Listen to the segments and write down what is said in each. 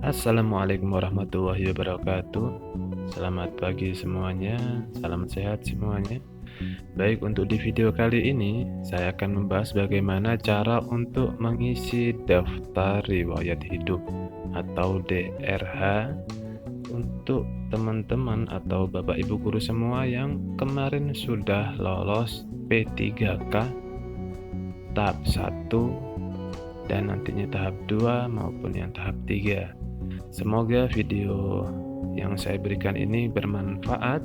Assalamualaikum warahmatullahi wabarakatuh. Selamat pagi semuanya, salam sehat semuanya. Baik, untuk di video kali ini saya akan membahas bagaimana cara untuk mengisi daftar riwayat hidup atau DRH untuk teman-teman atau Bapak Ibu guru semua yang kemarin sudah lolos P3K tahap 1 dan nantinya tahap 2 maupun yang tahap 3. Semoga video yang saya berikan ini bermanfaat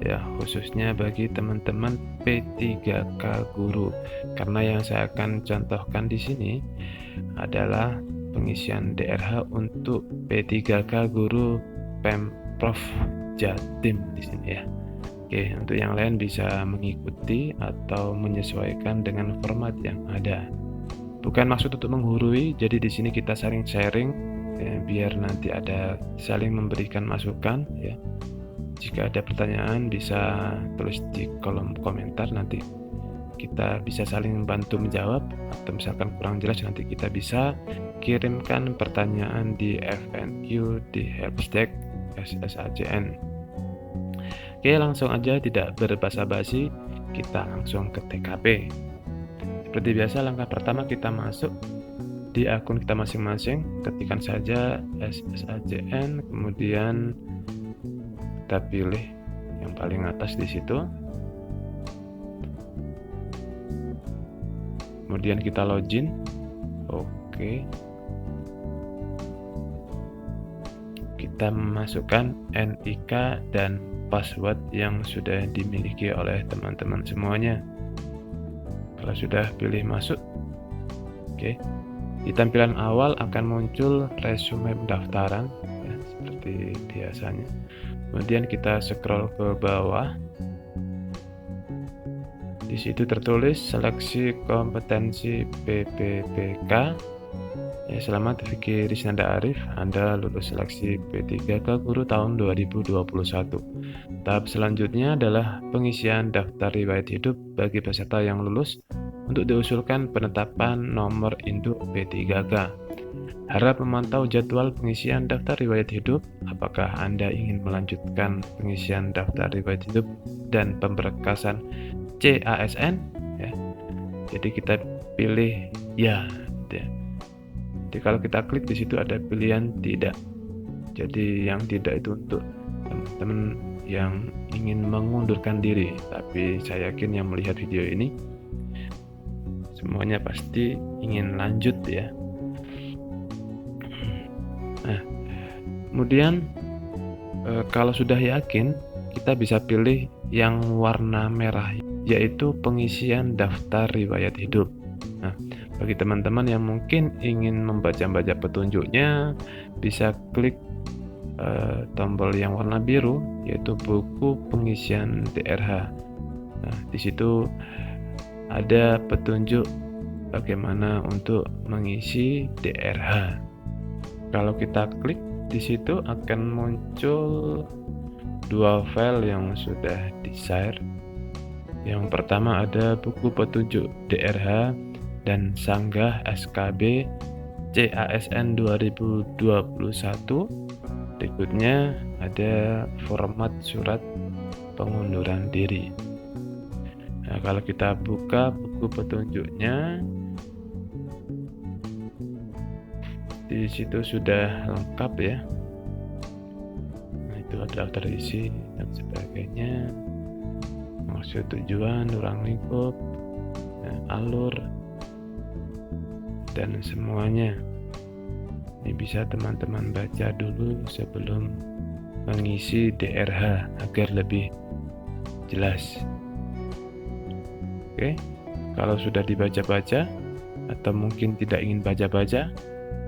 ya, khususnya bagi teman-teman P3K guru. Karena yang saya akan contohkan di sini adalah pengisian DRH untuk P3K guru Pemprov Jatim di sini ya. Oke, untuk yang lain bisa mengikuti atau menyesuaikan dengan format yang ada. Bukan maksud untuk menggurui, jadi di sini kita saling sharing ya, biar nanti ada saling memberikan masukan ya. Jika ada pertanyaan bisa tulis di kolom komentar, nanti kita bisa saling bantu menjawab, atau misalkan kurang jelas nanti kita bisa kirimkan pertanyaan di FNQ di helpdesk SSAJN. Oke, langsung aja tidak berbasa-basi, kita langsung ke TKP. Seperti biasa, langkah pertama kita masuk di akun kita masing-masing, ketikkan saja SSAJN, kemudian kita pilih yang paling atas di situ. Kemudian kita login. Oke. Kita memasukkan NIK dan password yang sudah dimiliki oleh teman-teman semuanya. Kalau sudah pilih masuk, oke. Di tampilan awal akan muncul resume pendaftaran ya, seperti biasanya. Kemudian kita scroll ke bawah. Di situ tertulis seleksi kompetensi PPPK. Ya, selamat Vicky Risnanda Arif, Anda lulus seleksi P3K guru tahun 2021. Tahap selanjutnya adalah pengisian daftar riwayat hidup bagi peserta yang lulus untuk diusulkan penetapan nomor induk P3K. Harap memantau jadwal pengisian daftar riwayat hidup. Apakah Anda ingin melanjutkan pengisian daftar riwayat hidup dan pemberkasan CASN? Ya. Jadi kita pilih ya. Jadi kalau kita klik di situ ada pilihan tidak. Jadi yang tidak itu untuk teman-teman yang ingin mengundurkan diri. Tapi saya yakin yang melihat video ini semuanya pasti ingin lanjut ya. Nah, kemudian kalau sudah yakin, kita bisa pilih yang warna merah, yaitu pengisian daftar riwayat hidup. Nah, bagi teman-teman yang mungkin ingin membaca-baca petunjuknya, bisa klik tombol yang warna biru, yaitu buku pengisian DRH. Nah, di situ ada petunjuk bagaimana untuk mengisi DRH. Kalau kita klik di situ akan muncul dua file yang sudah di-share. Yang pertama ada buku petunjuk DRH dan sanggah SKB CASN 2021. Berikutnya ada format surat pengunduran diri. Nah, kalau kita buka buku petunjuknya, di situ sudah lengkap ya. Nah, itu ada daftar isi dan sebagainya, maksud, tujuan, ruang lingkup, alur, dan semuanya. Ini bisa teman-teman baca dulu sebelum mengisi DRH agar lebih jelas. Oke, kalau sudah dibaca-baca atau mungkin tidak ingin baca-baca,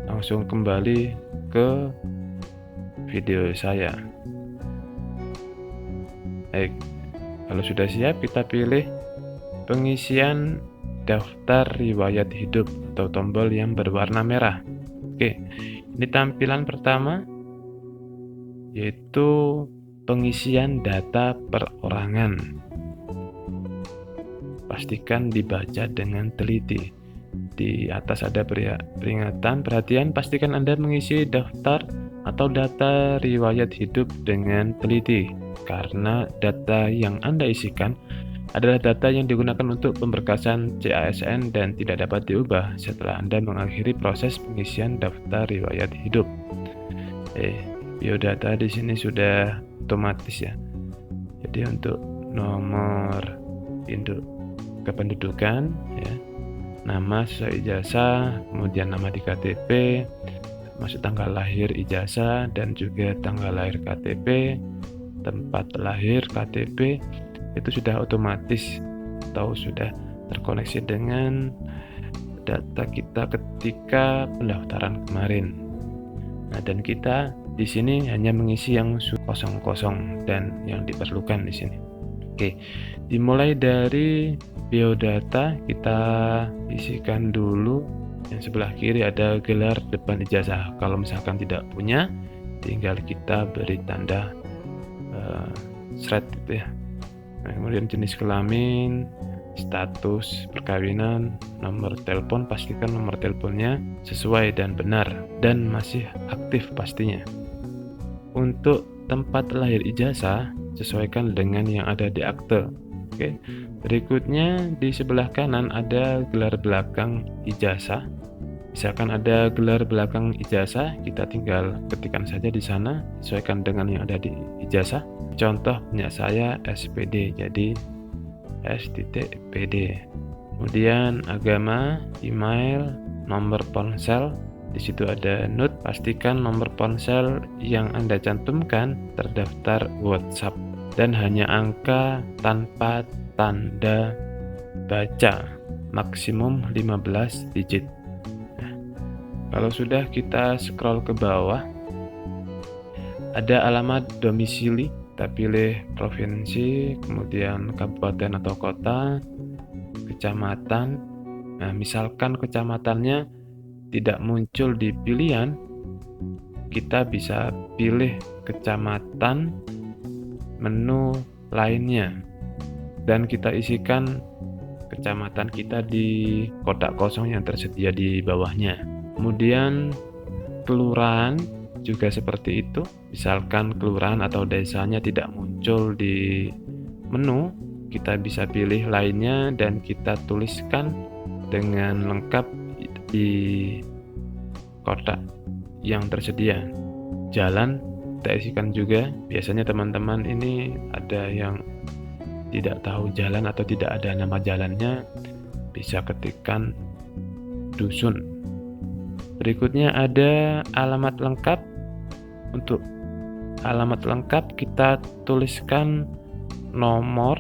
langsung kembali ke video saya. Baik, kalau sudah siap kita pilih pengisian daftar riwayat hidup atau tombol yang berwarna merah. Oke, ini tampilan pertama yaitu pengisian data perorangan. Pastikan dibaca dengan teliti. Di atas ada peringatan, perhatian, pastikan Anda mengisi daftar atau data riwayat hidup dengan teliti, karena data yang Anda isikan adalah data yang digunakan untuk pemberkasan CASN dan tidak dapat diubah setelah Anda mengakhiri proses pengisian daftar riwayat hidup. Biodata di sini sudah otomatis ya. Jadi untuk nomor induk kependudukan ya, nama sesuai ijazah, kemudian nama di KTP, masuk tanggal lahir ijazah dan juga tanggal lahir KTP, tempat lahir KTP, itu sudah otomatis atau sudah terkoneksi dengan data kita ketika pendaftaran kemarin. Nah, dan kita di sini hanya mengisi yang kosong-kosong dan yang diperlukan di sini. Oke, dimulai dari biodata, kita isikan dulu. Yang sebelah kiri ada gelar depan ijazah. Kalau misalkan tidak punya, tinggal kita beri tanda shred gitu ya. Nah, kemudian jenis kelamin, status perkawinan, nomor telepon, pastikan nomor teleponnya sesuai dan benar dan masih aktif pastinya. Untuk tempat lahir ijazah, sesuaikan dengan yang ada di akte. Oke. Berikutnya di sebelah kanan ada gelar belakang ijazah. Misalkan ada gelar belakang ijazah, kita tinggal ketikkan saja di sana, sesuaikan dengan yang ada di ijazah. Contoh punya saya SPD, jadi S.PD. Kemudian agama, email, nomor ponsel. Di situ ada NUT, pastikan nomor ponsel yang Anda cantumkan terdaftar WhatsApp dan hanya angka tanpa tanda baca, maksimum 15 digit. Nah, kalau sudah, kita scroll ke bawah, ada alamat domisili, kita pilih provinsi, kemudian kabupaten atau kota, kecamatan. Nah, misalkan kecamatannya tidak muncul di pilihan, kita bisa pilih kecamatan menu lainnya dan kita isikan kecamatan kita di kotak kosong yang tersedia di bawahnya. Kemudian kelurahan juga seperti itu. Misalkan kelurahan atau desanya tidak muncul di menu, kita bisa pilih lainnya dan kita tuliskan dengan lengkap di kotak yang tersedia. Jalan kita isikan juga. Biasanya teman-teman ini ada yang tidak tahu jalan atau tidak ada nama jalannya, bisa ketikkan dusun. Berikutnya ada alamat lengkap. Untuk alamat lengkap kita tuliskan nomor,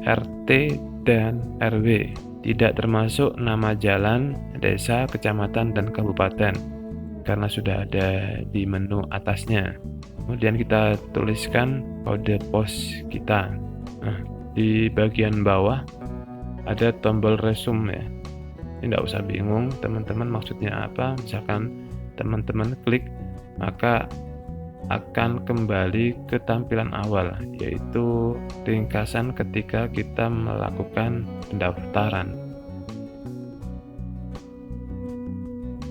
RT, dan RW. Tidak termasuk nama jalan, desa, kecamatan, dan kabupaten karena sudah ada di menu atasnya. Kemudian kita tuliskan kode pos kita. Nah, di bagian bawah ada tombol resume ya. Tidak usah bingung teman-teman maksudnya apa. Misalkan teman-teman klik, maka akan kembali ke tampilan awal, yaitu ringkasan ketika kita melakukan pendaftaran.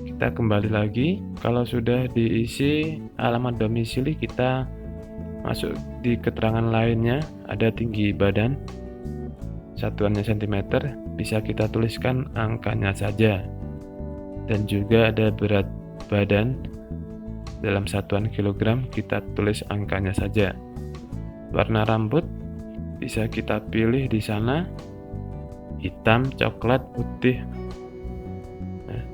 Kita kembali lagi, kalau sudah diisi alamat domisili, kita masuk di keterangan lainnya, ada tinggi badan, satuannya cm, bisa kita tuliskan angkanya saja, dan juga ada berat badan dalam satuan kilogram, kita tulis angkanya saja. Warna rambut bisa kita pilih di sana, hitam, coklat, putih. Nah,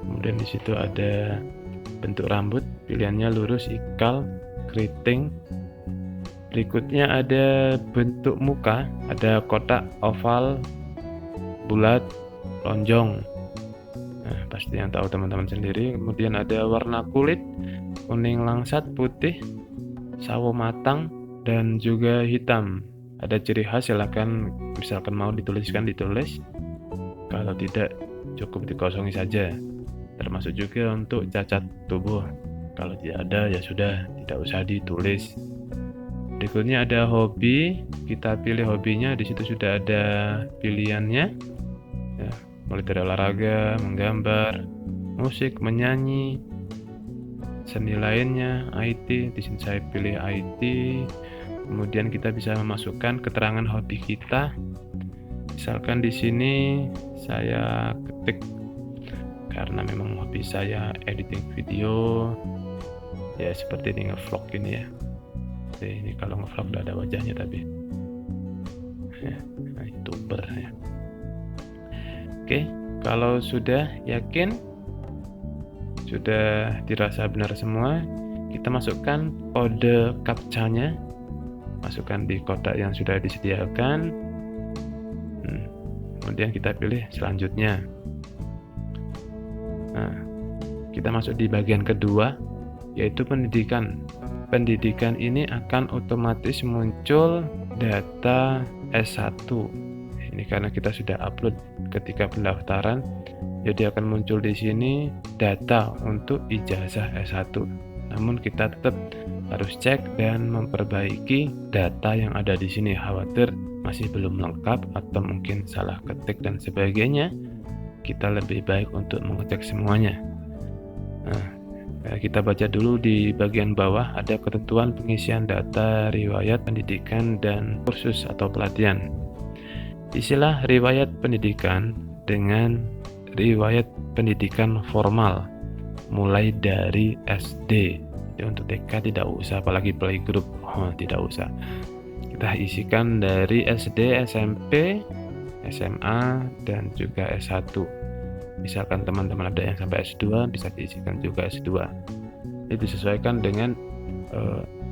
kemudian di situ ada bentuk rambut, pilihannya lurus, ikal, keriting. Berikutnya ada bentuk muka, ada kotak, oval, bulat, lonjong. Nah, pasti yang tahu teman-teman sendiri. Kemudian ada warna kulit, kuning langsat, putih, sawo matang, dan juga hitam. Ada ciri khas, silakan misalkan mau dituliskan ditulis. Kalau tidak, cukup dikosongi saja. Termasuk juga untuk cacat tubuh. Kalau tidak ada ya sudah, tidak usah ditulis. Berikutnya ada hobi, kita pilih hobinya. Di situ sudah ada pilihannya. Ya, mulai dari olahraga, menggambar, musik, menyanyi, seni lainnya, IT. Di sini saya pilih IT. Kemudian kita bisa memasukkan keterangan hobi kita. Misalkan di sini saya ketik, karena memang hobi saya editing video, ya seperti ini, nge-vlog ini ya. Oke, ini kalau nge-vlog udah ada wajahnya tapi ya, YouTuber ya. Oke, kalau sudah yakin, sudah dirasa benar semua, kita masukkan kode captcha-nya, masukkan di kotak yang sudah disediakan. Kemudian kita pilih selanjutnya. Nah, kita masuk di bagian kedua, yaitu pendidikan. Pendidikan ini akan otomatis muncul data S1. Ini karena kita sudah upload ketika pendaftaran, jadi akan muncul di sini data untuk ijazah S1. Namun kita tetap harus cek dan memperbaiki data yang ada di sini, khawatir masih belum lengkap atau mungkin salah ketik dan sebagainya. Kita lebih baik untuk mengecek semuanya. Nah, kita baca dulu di bagian bawah, ada ketentuan pengisian data riwayat pendidikan dan kursus atau pelatihan. Isilah riwayat pendidikan dengan riwayat pendidikan formal mulai dari SD. Jadi untuk TK tidak usah, apalagi playgroup tidak usah. Kita isikan dari SD, SMP, SMA, dan juga S1. Misalkan teman-teman ada yang sampai S2, bisa diisikan juga S2. Ini disesuaikan dengan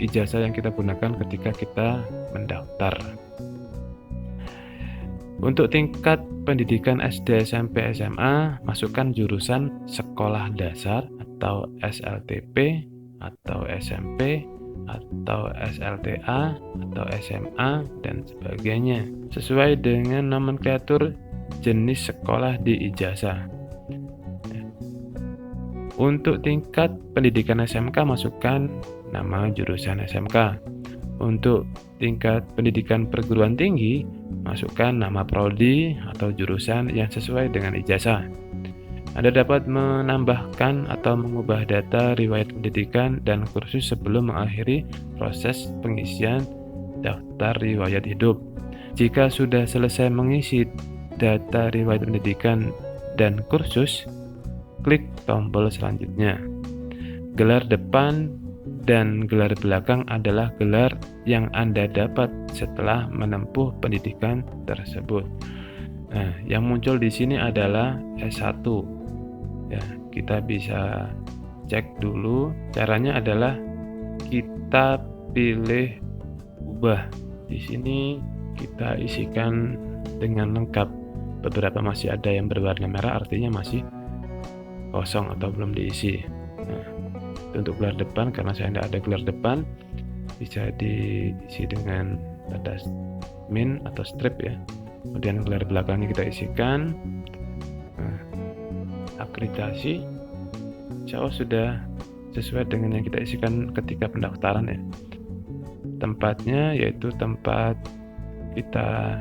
ijazah yang kita gunakan ketika kita mendaftar. Untuk tingkat pendidikan SD, SMP, SMA, masukkan jurusan sekolah dasar atau SLTP atau SMP atau SLTA atau SMA dan sebagainya, sesuai dengan nomenklatur jenis sekolah di ijazah. Untuk tingkat pendidikan SMK, masukkan nama jurusan SMK. Untuk tingkat pendidikan perguruan tinggi, masukkan nama prodi atau jurusan yang sesuai dengan ijazah. Anda dapat menambahkan atau mengubah data riwayat pendidikan dan kursus sebelum mengakhiri proses pengisian daftar riwayat hidup. Jika sudah selesai mengisi data riwayat pendidikan dan kursus, klik tombol selanjutnya. Gelar depan dan gelar belakang adalah gelar yang Anda dapat setelah menempuh pendidikan tersebut. Nah, yang muncul di sini adalah S1. Ya, kita bisa cek dulu. Caranya adalah kita pilih ubah. Di sini kita isikan dengan lengkap. Beberapa masih ada yang berwarna merah, artinya masih kosong atau belum diisi. Nah, untuk gelar depan, karena saya tidak ada gelar depan, bisa diisi dengan tanda min atau strip ya. Kemudian gelar belakangnya kita isikan. Nah, akreditasi, insya Allah sudah sesuai dengan yang kita isikan ketika pendaftaran ya. Tempatnya yaitu tempat kita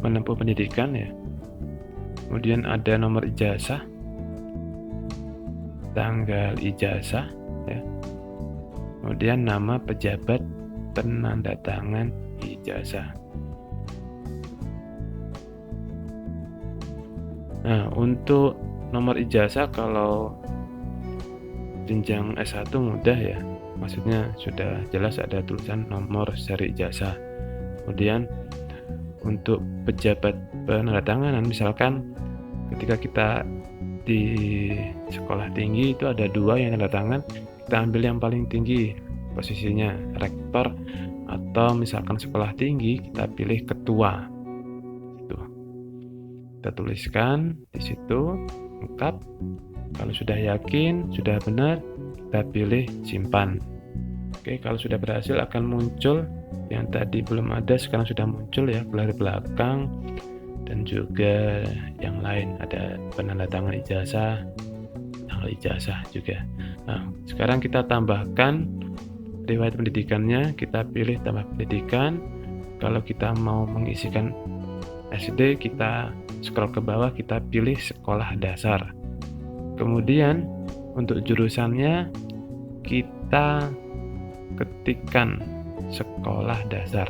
menempuh pendidikan ya. Kemudian ada nomor ijazah, tanggal ijazah ya. Kemudian nama pejabat penandatangan ijazah. Nah, untuk nomor ijazah kalau jenjang S1 mudah ya. Maksudnya sudah jelas ada tulisan nomor seri ijazah. Kemudian untuk pejabat penandatanganan, misalkan ketika kita di sekolah tinggi itu ada 2 yang tanda tangan, kita ambil yang paling tinggi posisinya, rektor, atau misalkan sekolah tinggi kita pilih ketua. Itu kita tuliskan di situ lengkap. Kalau sudah yakin, sudah benar, kita pilih simpan. Oke, kalau sudah berhasil akan muncul yang tadi belum ada, sekarang sudah muncul ya, gelar belakang dan juga yang lain, ada penandatangan ijazah, tanggal ijazah juga. Nah, sekarang kita tambahkan riwayat pendidikannya, kita pilih tambah pendidikan. Kalau kita mau mengisikan SD, kita scroll ke bawah kita pilih sekolah dasar. Kemudian untuk jurusannya kita ketikkan sekolah dasar.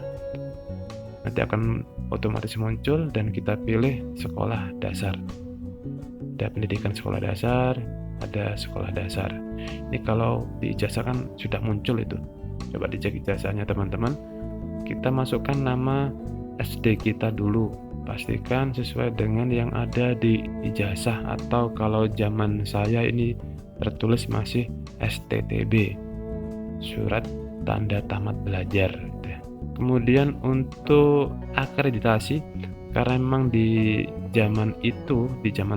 Nanti akan otomatis muncul dan kita pilih sekolah dasar. Ada pendidikan sekolah dasar, ada sekolah dasar. Ini kalau di ijazah kan sudah muncul itu. Coba dicek ijazahnya teman-teman. Kita masukkan nama SD kita dulu. Pastikan sesuai dengan yang ada di ijazah, atau kalau zaman saya ini tertulis masih STTB, surat tanda tamat belajar. Kemudian untuk akreditasi, karena memang di zaman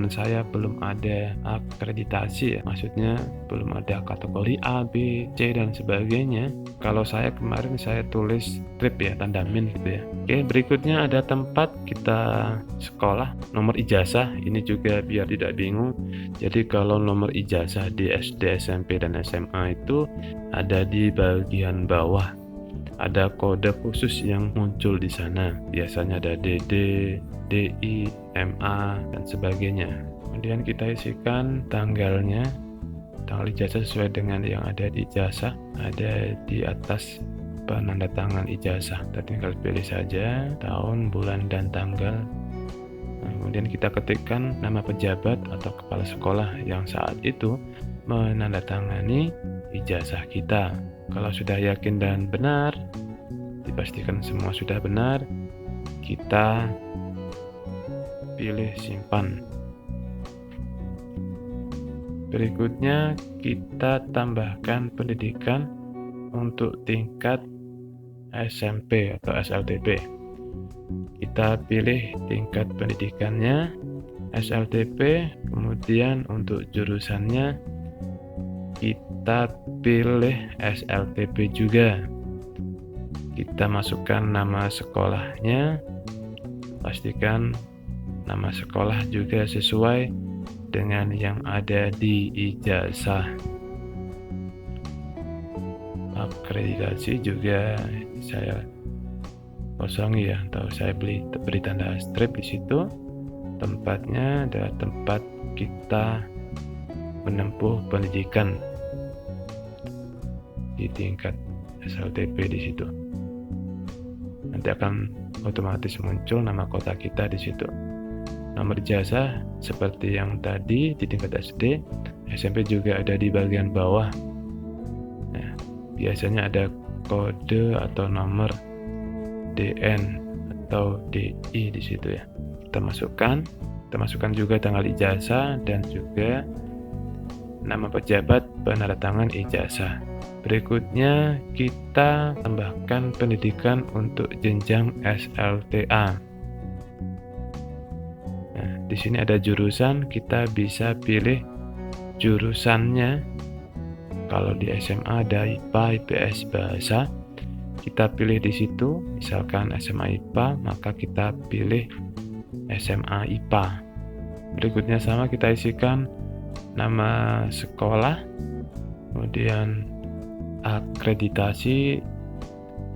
saya belum ada akreditasi ya, maksudnya belum ada kategori A, B, C dan sebagainya. Kalau saya kemarin saya tulis strip ya, tanda min gitu ya. Oke, berikutnya ada tempat kita sekolah, nomor ijazah. Ini juga biar tidak bingung. Jadi kalau nomor ijazah di SD, SMP dan SMA itu ada di bagian bawah. Ada kode khusus yang muncul di sana. Biasanya ada DD, DI, MA dan sebagainya. Kemudian kita isikan tanggalnya, tanggal ijazah sesuai dengan yang ada di ijazah, ada di atas penanda tangan ijazah. Kita tinggal pilih saja tahun, bulan dan tanggal. Kemudian kita ketikkan nama pejabat atau kepala sekolah yang saat itu menandatangani ijazah kita. Kalau sudah yakin dan benar, dipastikan semua sudah benar, kita pilih simpan. Berikutnya kita tambahkan pendidikan untuk tingkat SMP atau SLTP. Kita pilih tingkat pendidikannya SLTP, kemudian untuk jurusannya kita pilih SLTP juga. Kita masukkan nama sekolahnya, pastikan nama sekolah juga sesuai dengan yang ada di ijazah. Akreditasi juga saya kosongi ya, atau saya beri tanda strip di situ. Tempatnya adalah tempat kita menempuh pendidikan di tingkat SLTP di situ. Nanti akan otomatis muncul nama kota kita di situ. Nomor ijazah seperti yang tadi di tingkat SD, SMP juga ada di bagian bawah. Nah, biasanya ada kode atau nomor DN atau DI di situ ya. Kita masukkan juga tanggal ijazah dan juga nama pejabat penandatangan ijazah. Berikutnya kita tambahkan pendidikan untuk jenjang SLTA. Nah, di sini ada jurusan, kita bisa pilih jurusannya. Kalau di SMA ada IPA, IPS, bahasa, kita pilih di situ. Misalkan SMA IPA, maka kita pilih SMA IPA. Berikutnya sama, kita isikan nama sekolah, kemudian akreditasi,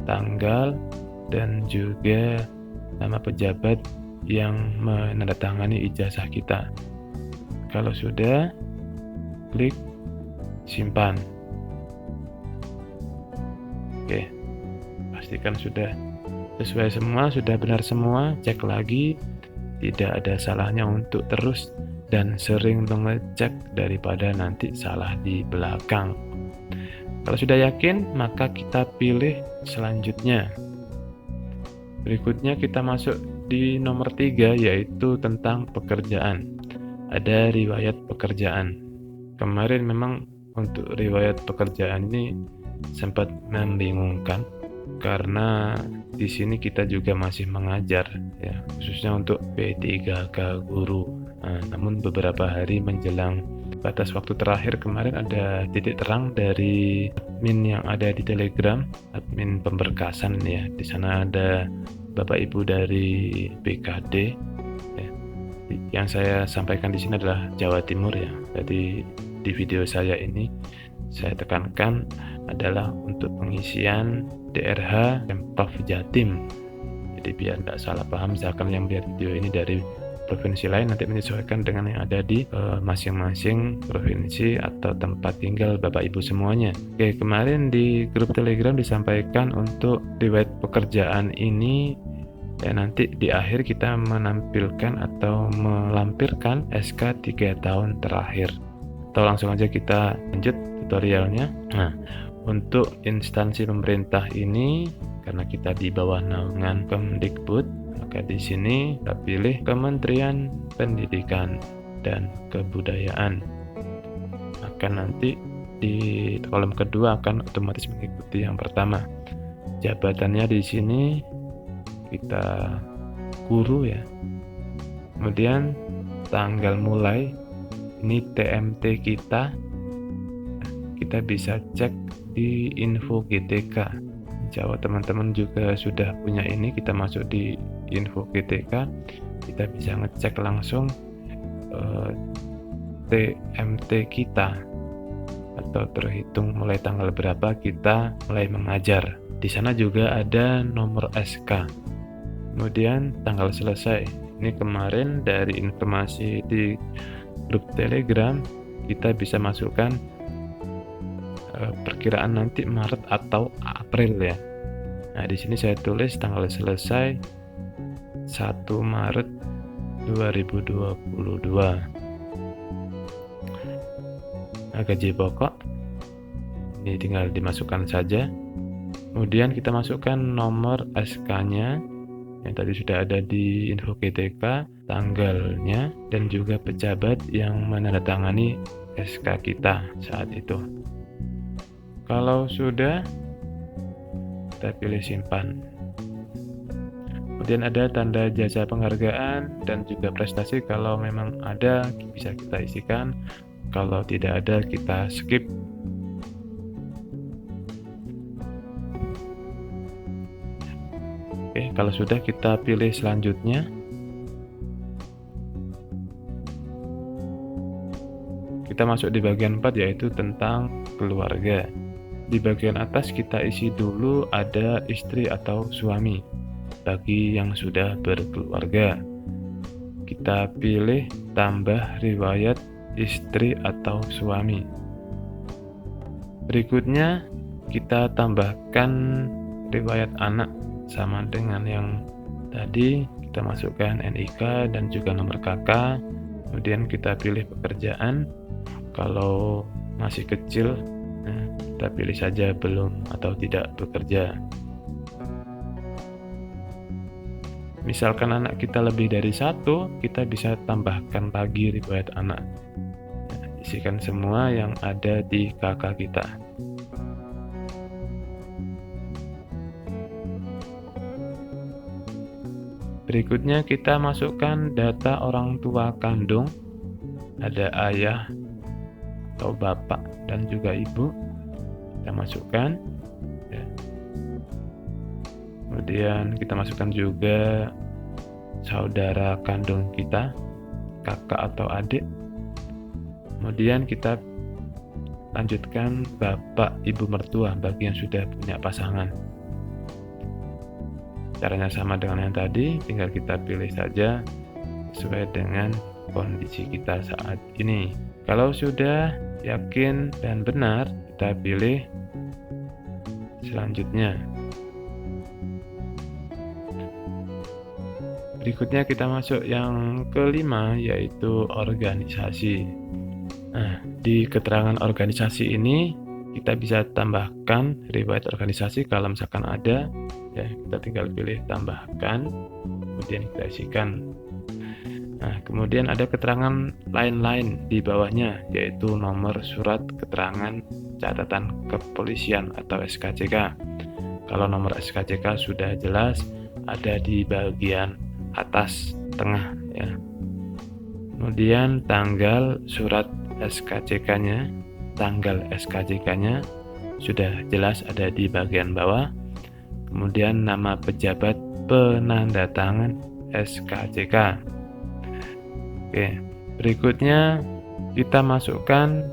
tanggal, dan juga nama pejabat yang menandatangani ijazah kita. Kalau sudah, klik simpan. Oke, pastikan sudah sesuai semua, sudah benar semua. Cek lagi, tidak ada salahnya untuk terus dan sering mengecek daripada nanti salah di belakang. Kalau sudah yakin, maka kita pilih selanjutnya. Berikutnya kita masuk di nomor 3, yaitu tentang pekerjaan. Ada riwayat pekerjaan. Kemarin memang untuk riwayat pekerjaan ini sempat membingungkan, karena di sini kita juga masih mengajar ya, khususnya untuk P3K guru. Namun beberapa hari menjelang batas waktu terakhir kemarin ada titik terang dari admin yang ada di Telegram, admin pemberkasan ya. Di sana ada Bapak Ibu dari BKD ya. Yang saya sampaikan di sini adalah Jawa Timur ya. Jadi di video saya ini saya tekankan adalah untuk pengisian DRH Pemprov Jatim. Jadi biar tidak salah paham, misalkan yang melihat video ini dari provinsi lain nanti menyesuaikan dengan yang ada di masing-masing provinsi atau tempat tinggal Bapak Ibu semuanya. Oke, kemarin di grup Telegram disampaikan untuk riwayat pekerjaan ini ya, nanti di akhir kita menampilkan atau melampirkan SK 3 tahun terakhir. Atau langsung aja kita lanjut tutorialnya. Nah, untuk instansi pemerintah ini karena kita di bawah naungan Kemdikbud, maka di sini kita pilih Kementerian Pendidikan dan Kebudayaan. Maka nanti di kolom kedua akan otomatis mengikuti yang pertama. Jabatannya di sini kita guru ya. Kemudian tanggal mulai ini TMT kita bisa cek di info GTK. Insya Allah teman-teman juga sudah punya ini. Kita masuk di info GTK, kita bisa ngecek langsung TMT kita atau terhitung mulai tanggal berapa kita mulai mengajar. Di sana juga ada nomor SK. Kemudian tanggal selesai. Ini kemarin dari informasi di grup Telegram kita bisa masukkan perkiraan nanti Maret atau April ya. Nah, di sini saya tulis tanggal selesai 1 Maret 2022. Nah, gaji pokok ini tinggal dimasukkan saja. Kemudian kita masukkan nomor SK-nya yang tadi sudah ada di info GTK, tanggalnya, dan juga pejabat yang menandatangani SK kita saat itu. Kalau sudah, kita pilih simpan. Kemudian ada tanda jasa penghargaan dan juga prestasi. Kalau memang ada bisa kita isikan, kalau tidak ada kita skip. Oke, kalau sudah kita pilih selanjutnya. Kita masuk di bagian 4 yaitu tentang keluarga. Di bagian atas kita isi dulu ada istri atau suami bagi yang sudah berkeluarga. Kita pilih tambah riwayat istri atau suami. Berikutnya kita tambahkan riwayat anak sama dengan yang tadi. Kita masukkan NIK dan juga nomor KK. Kemudian kita pilih pekerjaan. Kalau masih kecil, kita pilih saja belum atau tidak bekerja. Misalkan anak kita lebih dari 1, kita bisa tambahkan lagi riwayat anak. Isikan semua yang ada di KK kita. Berikutnya kita masukkan data orang tua kandung. Ada ayah atau bapak dan juga ibu. Kita masukkan ya. Kemudian kita masukkan juga saudara kandung kita, kakak atau adik. Kemudian kita lanjutkan bapak ibu mertua bagi yang sudah punya pasangan. Caranya sama dengan yang tadi, tinggal kita pilih saja sesuai dengan kondisi kita saat ini. Kalau sudah yakin dan benar, kita pilih selanjutnya. Berikutnya kita masuk yang kelima yaitu organisasi. Nah, di keterangan organisasi ini kita bisa tambahkan riwayat organisasi kalau misalkan ada ya, kita tinggal pilih tambahkan, kemudian kita isikan. Nah, kemudian ada keterangan lain-lain di bawahnya yaitu nomor surat keterangan catatan kepolisian atau SKCK. Kalau nomor SKCK sudah jelas ada di bagian atas tengah ya. Kemudian tanggal surat SKCK-nya, tanggal SKCK-nya sudah jelas ada di bagian bawah. Kemudian nama pejabat penandatangan SKCK. Oke, berikutnya kita masukkan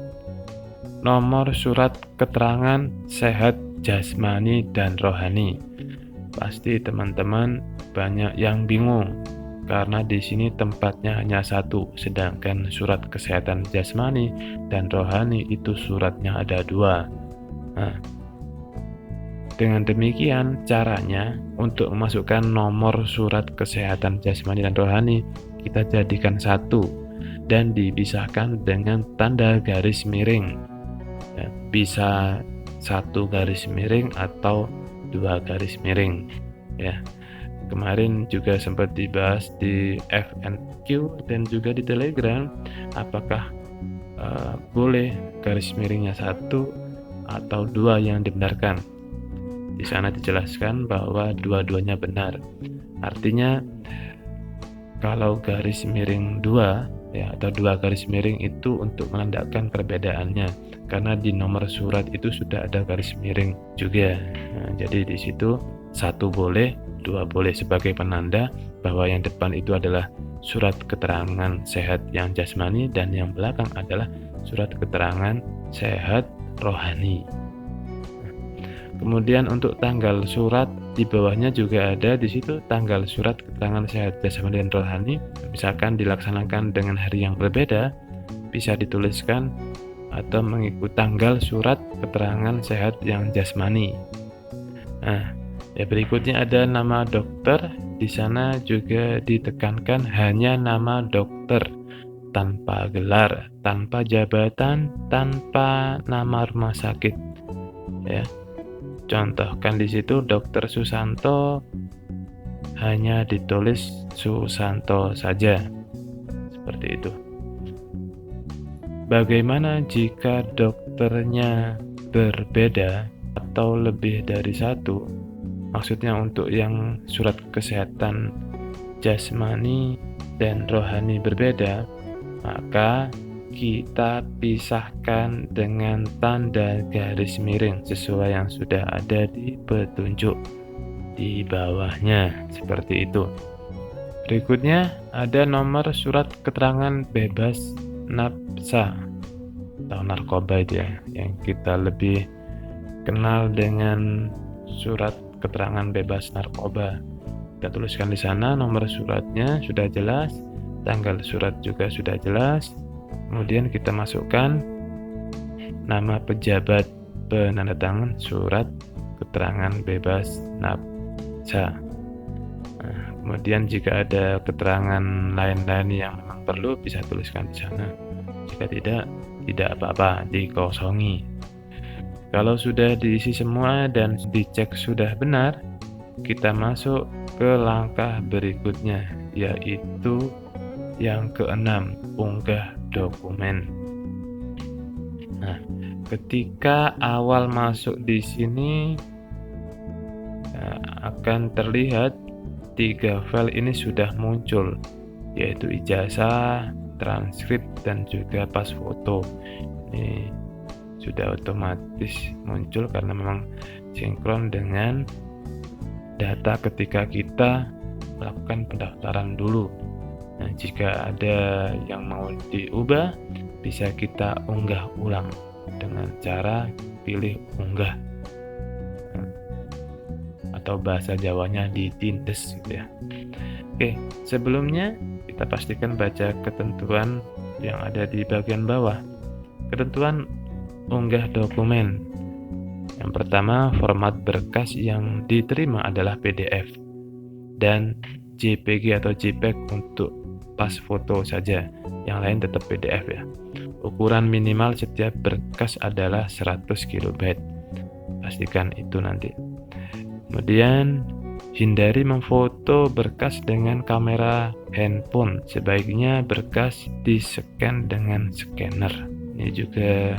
nomor surat keterangan sehat jasmani dan rohani. Pasti teman-teman banyak yang bingung karena di sini tempatnya hanya satu, sedangkan surat kesehatan jasmani dan rohani itu suratnya ada dua. Nah, dengan demikian caranya untuk memasukkan nomor surat kesehatan jasmani dan rohani kita jadikan satu dan dipisahkan dengan tanda garis miring. Ya, bisa 1 garis miring atau 2 garis miring. Ya, kemarin juga sempat dibahas di FNQ dan juga di Telegram, apakah boleh garis miringnya 1 atau 2 yang dibenarkan. Di sana dijelaskan bahwa dua-duanya benar. Artinya kalau garis miring 2 ya atau 2 garis miring itu untuk menandakan perbedaannya, karena di nomor surat itu sudah ada garis miring juga. Nah, jadi di situ 1 boleh, 2 boleh sebagai penanda bahwa yang depan itu adalah surat keterangan sehat yang jasmani dan yang belakang adalah surat keterangan sehat rohani. Kemudian untuk tanggal surat di bawahnya juga ada di situ tanggal surat keterangan sehat jasmani dan rohani. Misalkan dilaksanakan dengan hari yang berbeda, bisa dituliskan atau mengikut tanggal surat keterangan sehat yang jasmani. Nah, ya berikutnya ada nama dokter. Di sana juga ditekankan hanya nama dokter, tanpa gelar, tanpa jabatan, tanpa nama rumah sakit. Ya. Contohkan di situ Dr. Susanto, hanya ditulis Susanto saja. Seperti itu. Bagaimana jika dokternya berbeda atau lebih dari 1? Maksudnya untuk yang surat kesehatan jasmani dan rohani berbeda, maka kita pisahkan dengan tanda garis miring sesuai yang sudah ada di petunjuk di bawahnya, seperti itu. Berikutnya ada nomor surat keterangan bebas nafsa atau narkoba itu ya, yang kita lebih kenal dengan surat keterangan bebas narkoba. Kita tuliskan di sana nomor suratnya sudah jelas, tanggal surat juga sudah jelas. Kemudian kita masukkan nama pejabat penandatangan surat keterangan bebas nafsa. Nah, kemudian jika ada keterangan lain-lain yang memang perlu bisa tuliskan di sana. Jika tidak apa-apa, dikosongi. Kalau sudah diisi semua dan dicek sudah benar, kita masuk ke langkah berikutnya, yaitu yang keenam, unggah dokumen. Nah, ketika awal masuk di sini akan terlihat 3 file ini sudah muncul, yaitu ijazah, transkrip, dan juga pas foto. Ini sudah otomatis muncul karena memang sinkron dengan data ketika kita melakukan pendaftaran dulu. Nah, jika ada yang mau diubah, bisa kita unggah ulang dengan cara pilih unggah, atau bahasa Jawanya ditindes gitu ya. Oke, sebelumnya kita pastikan baca ketentuan yang ada di bagian bawah. Ketentuan unggah dokumen. Yang pertama, format berkas yang diterima adalah PDF dan JPG atau JPEG untuk pas foto saja, yang lain tetap PDF ya. Ukuran minimal setiap berkas adalah 100 KB. Pastikan itu nanti. Kemudian hindari memfoto berkas dengan kamera handphone. Sebaiknya berkas di-scan dengan scanner. Ini juga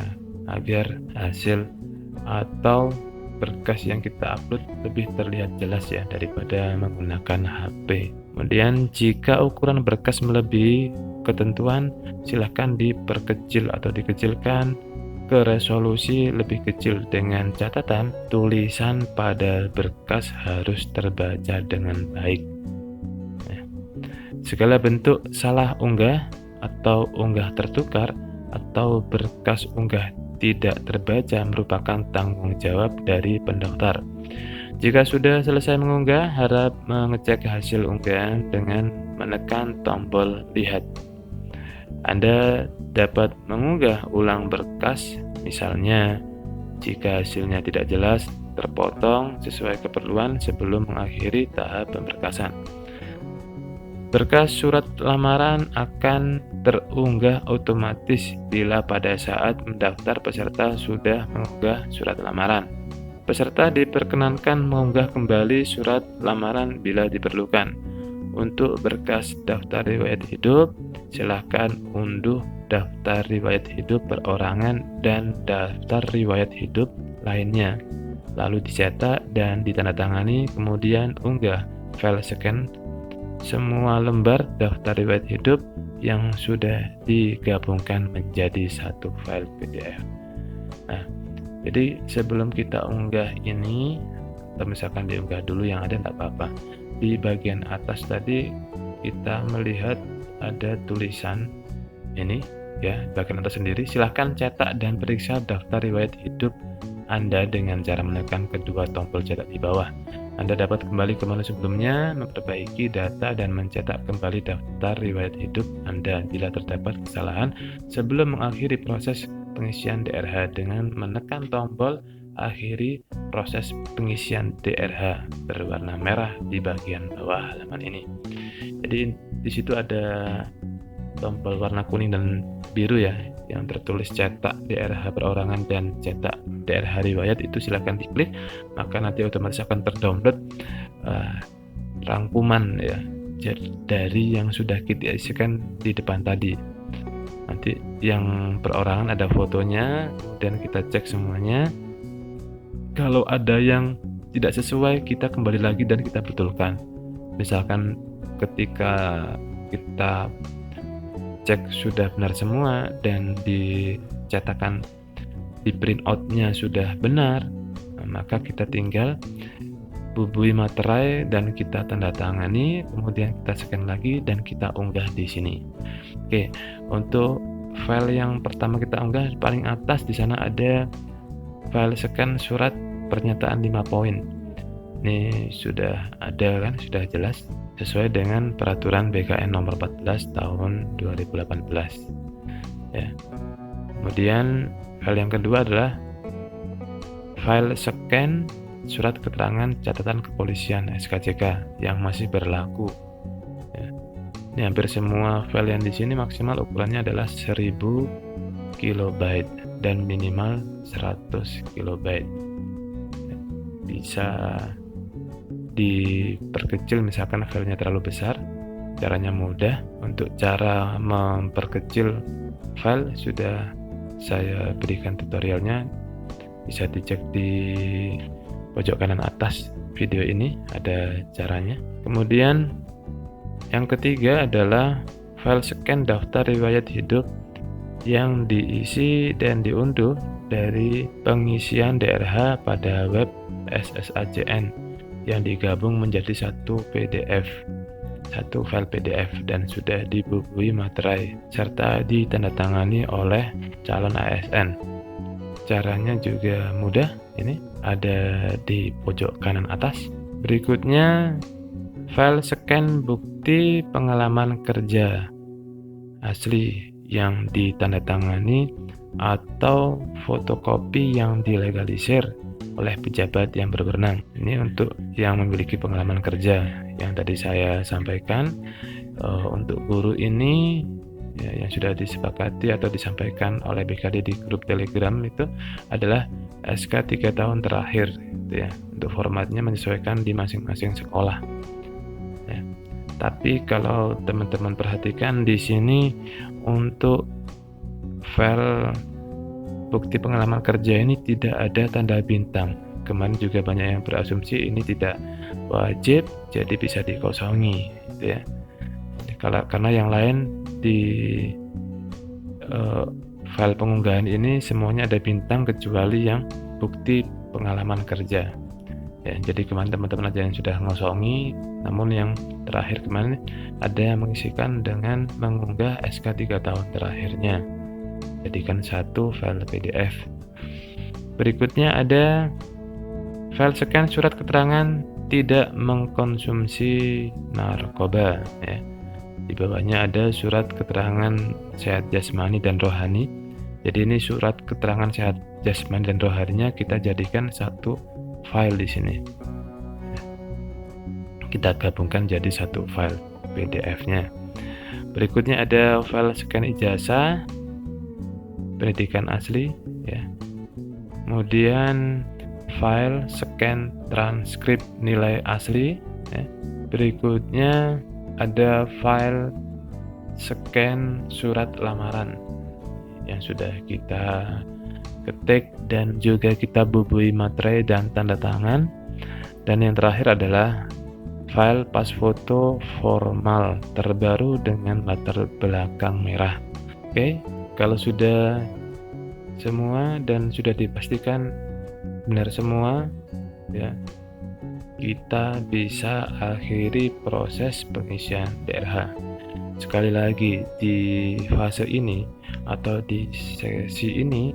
agar hasil atau berkas yang kita upload lebih terlihat jelas ya daripada menggunakan HP. Kemudian jika ukuran berkas melebihi ketentuan, silahkan diperkecil atau dikecilkan ke resolusi lebih kecil dengan catatan tulisan pada berkas harus terbaca dengan baik. Segala bentuk salah unggah atau unggah tertukar atau berkas unggah tidak terbaca merupakan tanggung jawab dari pendaftar. Jika sudah selesai mengunggah, harap mengecek hasil unggahan dengan menekan tombol lihat. Anda dapat mengunggah ulang berkas, misalnya jika hasilnya tidak jelas, terpotong sesuai keperluan sebelum mengakhiri tahap pemberkasan. Berkas surat lamaran akan terunggah otomatis bila pada saat mendaftar peserta sudah mengunggah surat lamaran. Peserta diperkenankan mengunggah kembali surat lamaran bila diperlukan. Untuk berkas daftar riwayat hidup, silakan unduh daftar riwayat hidup perorangan dan daftar riwayat hidup lainnya, lalu dicetak dan ditandatangani, kemudian unggah file scan semua lembar daftar riwayat hidup yang sudah digabungkan menjadi satu file PDF. Nah, jadi sebelum kita unggah ini, atau misalkan diunggah dulu yang ada tidak apa-apa. Di bagian atas tadi kita melihat ada tulisan ini ya, bagian atas sendiri. Silahkan cetak dan periksa daftar riwayat hidup Anda dengan cara menekan kedua tombol cetak di bawah. Anda dapat kembali ke menu sebelumnya, memperbaiki data dan mencetak kembali daftar riwayat hidup Anda bila terdapat kesalahan sebelum mengakhiri proses pengisian DRH dengan menekan tombol akhiri proses pengisian DRH berwarna merah di bagian bawah halaman ini. Jadi di situ ada tombol warna kuning dan biru ya, yang tertulis cetak DRH perorangan dan cetak DRH riwayat, itu silakan diklik, maka nanti otomatis akan terdownload rangkuman ya dari yang sudah kita isikan di depan tadi. Nanti yang perorangan ada fotonya, kemudian kita cek semuanya. Kalau ada yang tidak sesuai, kita kembali lagi dan kita betulkan. Misalkan ketika kita cek sudah benar semua dan dicetakan di print out-nya sudah benar, maka kita tinggal bubui materai dan kita tanda tangani, kemudian kita scan lagi dan kita unggah di sini. Oke, untuk file yang pertama kita unggah paling atas di sana ada file scan surat pernyataan 5 poin. Ini sudah ada kan, sudah jelas sesuai dengan peraturan BKN nomor 14 tahun 2018 ya. Kemudian file yang kedua adalah file scan surat keterangan catatan kepolisian SKCK yang masih berlaku ya. Ini hampir semua file yang di sini maksimal ukurannya adalah 1000 KB dan minimal 100 KB. Bisa diperkecil misalkan filenya terlalu besar. Caranya mudah. Untuk cara memperkecil file sudah saya berikan tutorialnya, bisa dicek di pojok kanan atas video ini, ada caranya. Kemudian yang ketiga adalah file scan daftar riwayat hidup yang diisi dan diunduh dari pengisian DRH pada web SSAJN yang digabung menjadi satu PDF, satu file PDF dan sudah dibubui materai serta ditandatangani oleh calon ASN. Caranya juga mudah, ini ada di pojok kanan atas. Berikutnya file scan bukti pengalaman kerja asli yang ditandatangani atau fotokopi yang dilegalisir oleh pejabat yang berwenang. Ini untuk yang memiliki pengalaman kerja yang tadi saya sampaikan. Untuk guru ini ya, yang sudah disepakati atau disampaikan oleh BKD di grup Telegram itu adalah SK 3 tahun terakhir gitu ya. Untuk formatnya menyesuaikan di masing-masing sekolah ya. Tapi kalau teman-teman perhatikan di sini untuk file bukti pengalaman kerja ini tidak ada tanda bintang. Kemarin juga banyak yang berasumsi ini tidak wajib, jadi bisa dikosongi gitu ya. Karena yang lain di file pengunggahan ini semuanya ada bintang kecuali yang bukti pengalaman kerja ya. Jadi kemarin teman-teman ada yang sudah ngosongi, namun yang terakhir kemarin ada yang mengisikan dengan mengunggah SK 3 tahun terakhirnya, jadikan satu file PDF. Berikutnya ada File scan surat keterangan tidak mengkonsumsi narkoba, ya. Di bawahnya ada surat keterangan sehat jasmani dan rohani. Jadi ini surat keterangan sehat jasmani dan rohaninya kita jadikan satu file di sini. Kita gabungkan jadi satu file PDF-nya. Berikutnya ada file scan ijazah pendidikan asli, ya. Kemudian file scan transkrip nilai asli, ya. Berikutnya ada file scan surat lamaran yang sudah kita ketik dan juga kita bubui materai dan tanda tangan. Dan yang terakhir adalah file pas foto formal terbaru dengan latar belakang merah. Oke, kalau sudah semua dan sudah dipastikan benar semua, ya, kita bisa akhiri proses pengisian DRH. Sekali lagi, di fase ini atau di sesi ini,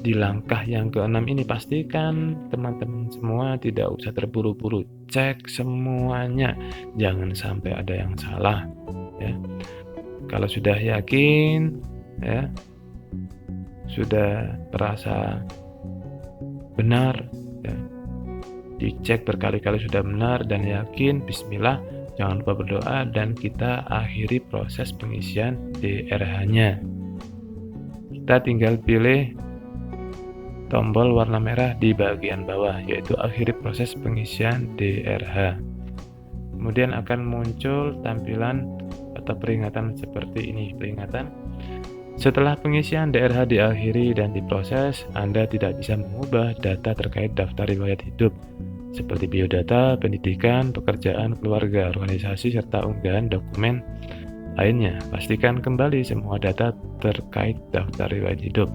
di langkah yang ke-6 ini, pastikan teman-teman semua tidak usah terburu-buru, cek semuanya, jangan sampai ada yang salah, ya. Kalau sudah yakin, ya, sudah terasa benar, ya, dicek berkali-kali sudah benar dan yakin, bismillah, jangan lupa berdoa dan kita akhiri proses pengisian DRH-nya. Kita tinggal pilih tombol warna merah di bagian bawah, yaitu akhiri proses pengisian DRH. Kemudian akan muncul tampilan atau peringatan seperti ini. Peringatan: setelah pengisian DRH diakhiri dan diproses, Anda tidak bisa mengubah data terkait daftar riwayat hidup seperti biodata, pendidikan, pekerjaan, keluarga, organisasi, serta unggahan dokumen lainnya. Pastikan kembali semua data terkait daftar riwayat hidup.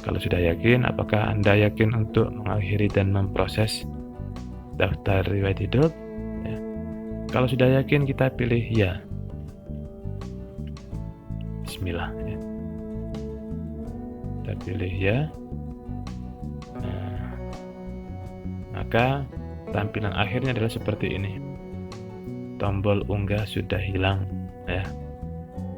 Kalau sudah yakin, apakah Anda yakin untuk mengakhiri dan memproses daftar riwayat hidup? Ya. Kalau sudah yakin, kita pilih ya. Bismillah. Ya. Kita pilih ya. Nah, maka tampilan akhirnya adalah seperti ini. Tombol unggah sudah hilang, ya,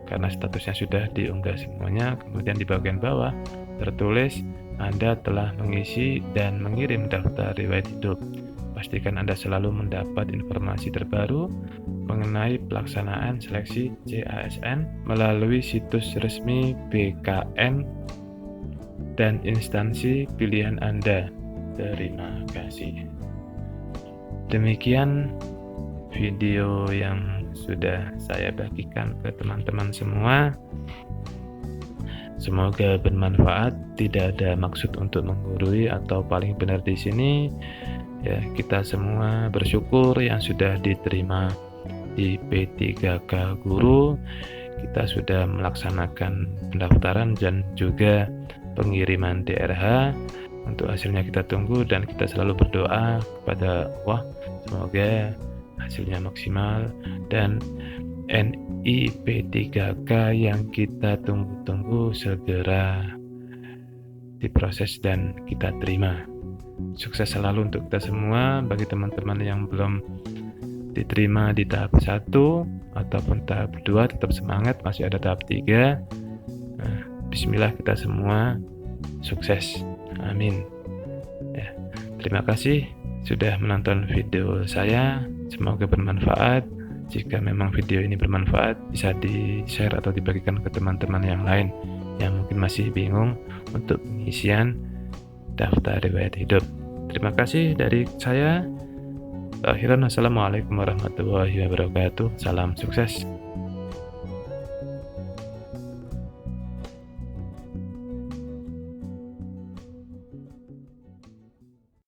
karena statusnya sudah diunggah semuanya. Kemudian di bagian bawah tertulis Anda telah mengisi dan mengirim daftar riwayat hidup. Pastikan Anda selalu mendapat informasi terbaru mengenai pelaksanaan seleksi CASN melalui situs resmi BKN dan instansi pilihan Anda. Terima kasih. Demikian video yang sudah saya bagikan ke teman-teman semua. Semoga bermanfaat, tidak ada maksud untuk menggurui atau paling benar di sini. Ya, kita semua bersyukur yang sudah diterima di P3K Guru. Kita sudah melaksanakan pendaftaran dan juga pengiriman DRH. Untuk hasilnya kita tunggu dan kita selalu berdoa kepada Allah semoga hasilnya maksimal dan NIP3K yang kita tunggu-tunggu segera diproses dan kita terima. Sukses selalu untuk kita semua. Bagi teman-teman yang belum diterima di tahap 1 ataupun tahap 2, tetap semangat, masih ada tahap 3. Bismillah, kita semua sukses. Amin. Ya, terima kasih sudah menonton video saya. Semoga bermanfaat. Jika memang video ini bermanfaat, bisa di-share atau dibagikan ke teman-teman yang lain yang mungkin masih bingung untuk pengisian daftar riwayat hidup. Terima kasih dari saya. Akhiran, wassalamualaikum warahmatullahi wabarakatuh. Salam sukses.